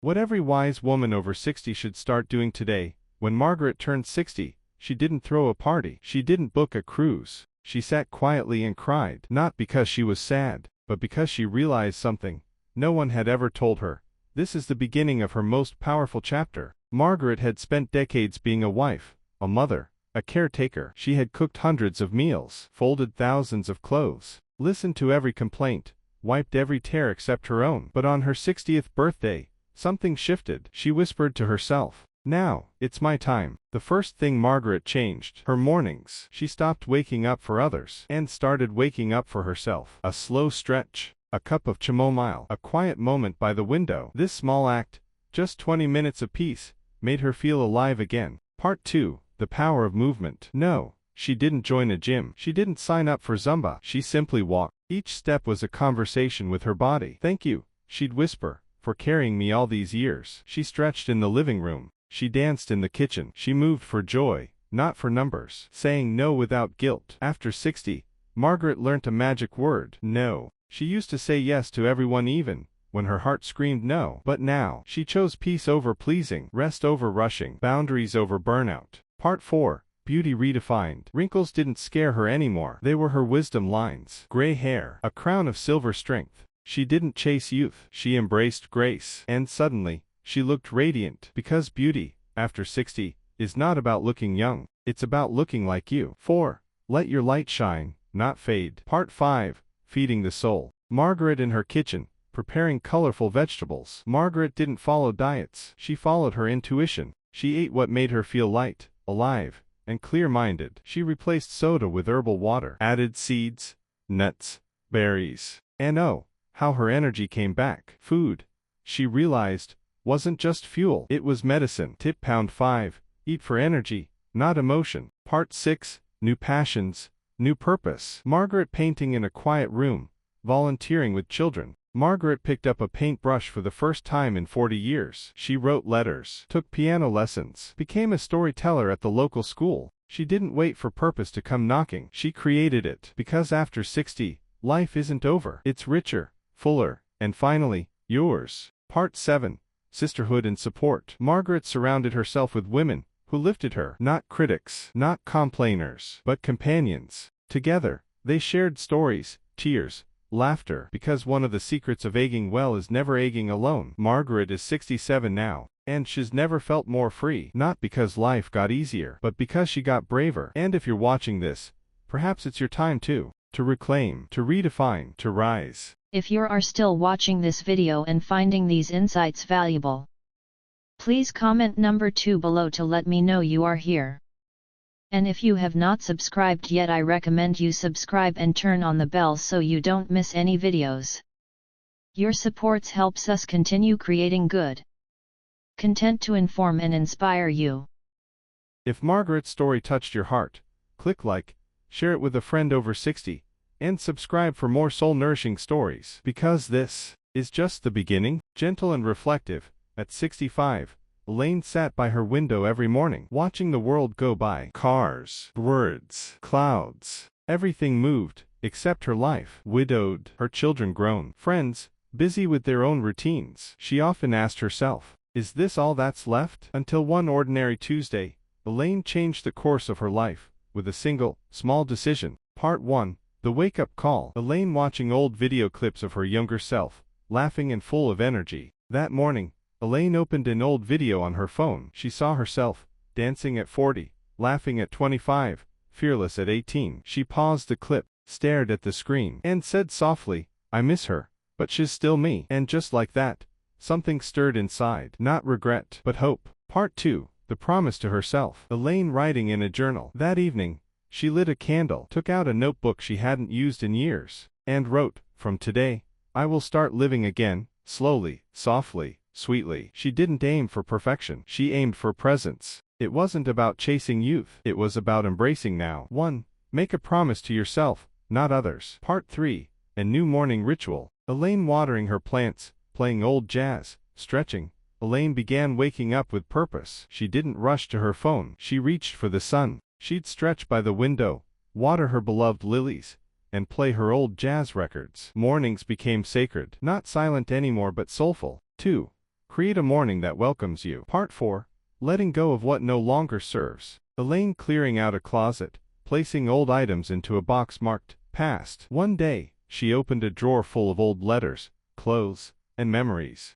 What every wise woman over 60 should start doing today. When Margaret turned 60, she didn't throw a party. She didn't book a cruise. She sat quietly and cried, not because she was sad, but because she realized something no one had ever told her. This is the beginning of her most powerful chapter. Margaret had spent decades being a wife, a mother, a caretaker. She had cooked hundreds of meals, folded thousands of clothes, listened to every complaint, wiped every tear except her own. But on her 60th birthday, something shifted. She whispered to herself, "Now, it's my time." The first thing Margaret changed, her mornings. She stopped waking up for others and started waking up for herself. A slow stretch, a cup of chamomile, a quiet moment by the window. This small act, just 20 minutes apiece, made her feel alive again. Part 2. The power of movement. No, she didn't join a gym. She didn't sign up for Zumba. She simply walked. Each step was a conversation with her body. "Thank you," she'd whisper, "for carrying me all these years." She stretched in the living room. She danced in the kitchen. She moved for joy, not for numbers. Saying no without guilt. After 60, Margaret learnt a magic word. No. She used to say yes to everyone even when her heart screamed no. But now, she chose peace over pleasing, rest over rushing, boundaries over burnout. Part 4. Beauty redefined. Wrinkles didn't scare her anymore. They were her wisdom lines. Gray hair, a crown of silver strength. She didn't chase youth. She embraced grace. And suddenly, she looked radiant. Because beauty, after 60, is not about looking young. It's about looking like you. 4. Let your light shine, not fade. Part 5. Feeding the soul. Margaret in her kitchen, preparing colorful vegetables. Margaret didn't follow diets. She followed her intuition. She ate what made her feel light, alive, and clear-minded. She replaced soda with herbal water, added seeds, nuts, berries. And oh, how her energy came back. Food, she realized, wasn't just fuel. It was medicine. Tip Pound 5. Eat for energy, not emotion. Part 6. New passions, new purpose. Margaret painting in a quiet room, volunteering with children. Margaret picked up a paintbrush for the first time in 40 years. She wrote letters, took piano lessons, became a storyteller at the local school. She didn't wait for purpose to come knocking. She created it. Because after 60, life isn't over. It's richer, fuller, and finally, yours. Part 7. Sisterhood and support. Margaret surrounded herself with women who lifted her. Not critics, not complainers, but companions. Together, they shared stories, tears, laughter. Because one of the secrets of aging well is never aging alone. Margaret is 67 now, and she's never felt more free. Not because life got easier, but because she got braver. And if you're watching this, perhaps it's your time too. To reclaim, to redefine, to rise. If you are still watching this video and finding these insights valuable, please comment number 2 below to let me know you are here. And if you have not subscribed yet, I recommend you subscribe and turn on the bell so you don't miss any videos. Your supports helps us continue creating good content to inform and inspire you. If Margaret's story touched your heart, click like, share it with a friend over 60, and subscribe for more soul-nourishing stories. Because this is just the beginning. Gentle and reflective, at 65, Elaine sat by her window every morning, watching the world go by. Cars, birds, clouds, everything moved, except her life. Widowed, her children grown, friends, busy with their own routines. She often asked herself, is this all that's left? Until one ordinary Tuesday, Elaine changed the course of her life, with a single, small decision. Part 1. The wake-up call. Elaine watching old video clips of her younger self, laughing and full of energy. That morning, Elaine opened an old video on her phone. She saw herself, dancing at 40, laughing at 25, fearless at 18. She paused the clip, stared at the screen, and said softly, "I miss her, but she's still me." And just like that, something stirred inside. Not regret, but hope. Part 2. The promise to herself. Elaine writing in a journal. That evening, she lit a candle, took out a notebook she hadn't used in years, and wrote, "From today, I will start living again, slowly, softly, sweetly." She didn't aim for perfection. She aimed for presence. It wasn't about chasing youth. It was about embracing now. 1. Make a promise to yourself, not others. Part 3. A new morning ritual. Elaine watering her plants, playing old jazz, stretching. Elaine began waking up with purpose. She didn't rush to her phone. She reached for the sun. She'd stretch by the window, water her beloved lilies, and play her old jazz records. Mornings became sacred. Not silent anymore but soulful. 2. Create a morning that welcomes you. Part 4. Letting go of what no longer serves. Elaine clearing out a closet, placing old items into a box marked past. One day, she opened a drawer full of old letters, clothes, and memories.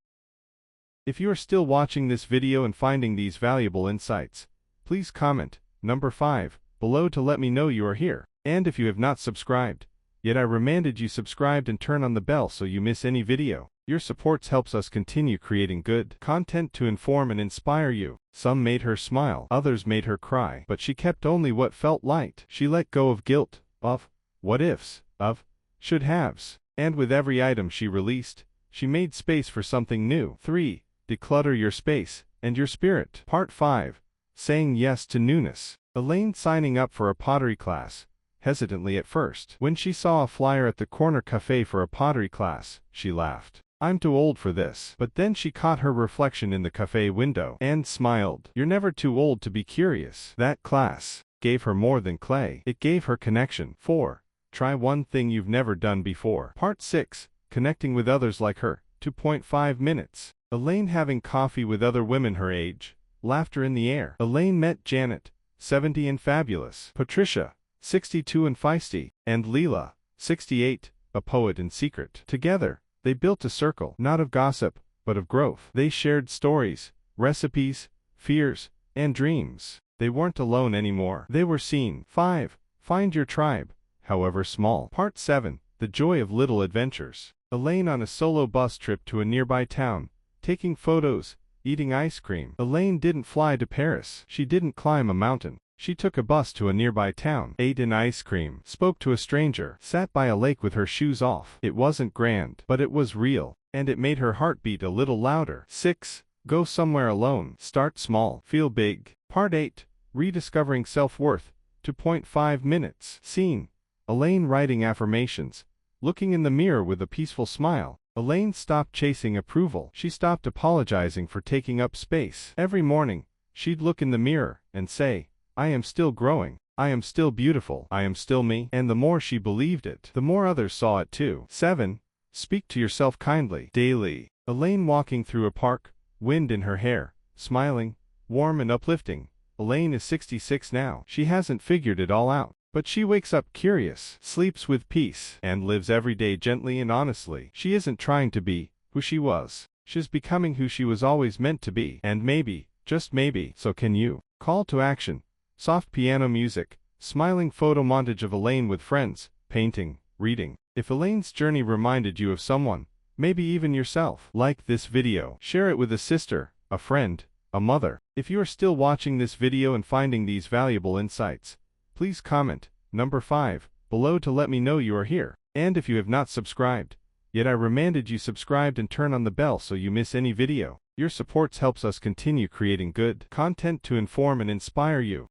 If you are still watching this video and finding these valuable insights, please comment number 5 below to let me know you are here. And if you have not subscribed yet, I reminded you subscribed and turn on the bell so you miss any video. Your support helps us continue creating good content to inform and inspire you. Some made her smile, others made her cry, but she kept only what felt light. She let go of guilt, of what ifs, of should haves, and with every item she released, she made space for something new. 3. Declutter your space and your spirit. Part 5. Saying yes to newness. Elaine signing up for a pottery class, hesitantly at first. When she saw a flyer at the corner cafe for a pottery class, she laughed. I'm too old for this. But then she caught her reflection in the cafe window and smiled. You're never too old to be curious. That class gave her more than clay. It gave her connection. 4. Try one thing you've never done before. Part 6. Connecting with others like her. 2.5 minutes. Elaine having coffee with other women her age. Laughter in the air. Elaine met Janet, 70 and fabulous. Patricia, 62 and feisty. And Leela, 68, a poet in secret. Together, they built a circle, not of gossip, but of growth. They shared stories, recipes, fears, and dreams. They weren't alone anymore. They were seen. 5. Find your tribe, however small. Part 7. The joy of little adventures. Elaine on a solo bus trip to a nearby town, taking photos, eating ice cream. Elaine didn't fly to Paris. She didn't climb a mountain. She took a bus to a nearby town, ate an ice cream, spoke to a stranger, sat by a lake with her shoes off. It wasn't grand, but it was real, and it made her heart beat a little louder. 6. Go somewhere alone. Start small. Feel big. Part 8. Rediscovering self-worth. 2.5 minutes. Scene. Elaine writing affirmations, looking in the mirror with a peaceful smile. Elaine stopped chasing approval. She stopped apologizing for taking up space. Every morning, she'd look in the mirror and say, I am still growing. I am still beautiful. I am still me. And the more she believed it, the more others saw it too. 7. Speak to yourself kindly. Daily. Elaine walking through a park, wind in her hair, smiling, warm and uplifting. Elaine is 66 now. She hasn't figured it all out, but she wakes up curious, sleeps with peace, and lives every day gently and honestly. She isn't trying to be who she was. She's becoming who she was always meant to be. And maybe, just maybe, so can you. Call to action. Soft piano music, smiling photo montage of Elaine with friends, painting, reading. If Elaine's journey reminded you of someone, maybe even yourself, like this video. Share it with a sister, a friend, a mother. If you are still watching this video and finding these valuable insights, please comment number 5 below to let me know you are here. And if you have not subscribed yet, I reminded you subscribed and turn on the bell so you miss any video. Your support helps us continue creating good content to inform and inspire you.